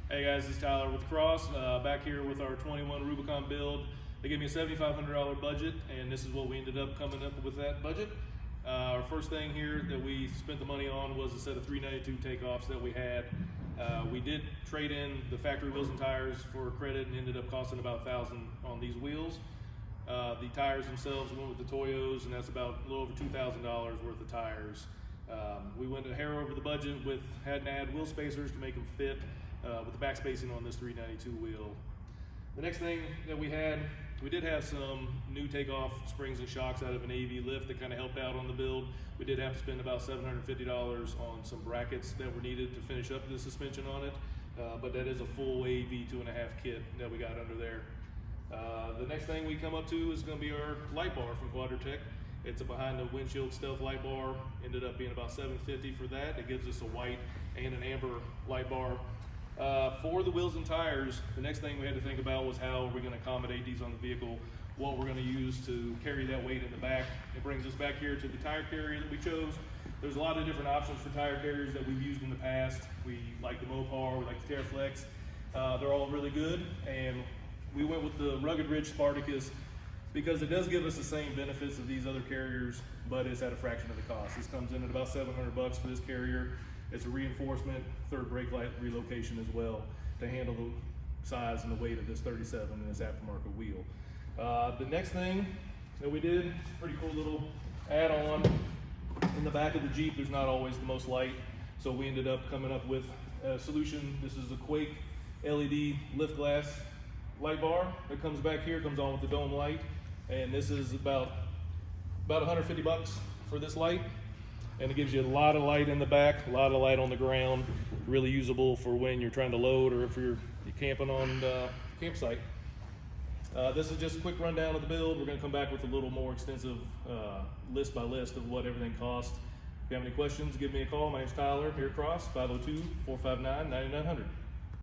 Hey guys, it's Tyler with Cross, back here with our 21 Rubicon build. They gave me a $7,500 budget, and this is what we ended up coming up with that budget. Our first thing here that we spent the money on was a set of 392 takeoffs that we had. We did trade in the factory wheels and tires for credit and ended up costing about $1,000 on these wheels. The tires themselves went with the Toyos, and that's about a little over $2,000 worth of tires. We went a hair over the budget had to add wheel spacers to make them fit with the backspacing on this 392 wheel. The next thing that we did have some new takeoff springs and shocks out of an AV lift that kind of helped out on the build. We did have to spend about $750 on some brackets that were needed to finish up the suspension on it, but that is a full AV 2.5 kit that we got under there. The next thing we come up to is going to be our light bar from Quadratec. It's a behind the windshield stealth light bar. Ended up being about $750 for that. It gives us a white and an amber light bar. For the wheels and tires, the next thing we had to think about was how we're going to accommodate these on the vehicle, what we're going to use to carry that weight in the back. It brings us back here to the tire carrier that we chose. There's a lot of different options for tire carriers that we've used in the past. We like the Mopar, we like the terraflex. They're all really good, and we went with the Rugged Ridge Spartacus because it does give us the same benefits of these other carriers, but it's at a fraction of the cost. This comes in at about $700 for this carrier. It's a reinforcement, third brake light relocation as well to handle the size and the weight of this 37 and this aftermarket wheel. The next thing that we did, pretty cool little add-on. In the back of the Jeep, there's not always the most light, so we ended up coming up with a solution. This is the Quake LED lift glass light bar that comes back here, comes on with the dome light, and this is about $150 for this light. And it gives you a lot of light in the back, a lot of light on the ground, really usable for when you're trying to load or if you're camping on the campsite. This is just a quick rundown of the build. We're going to come back with a little more extensive list by list of what everything cost. If you have any questions, give me a call. My name's Tyler here at Cross, 502-459-9900.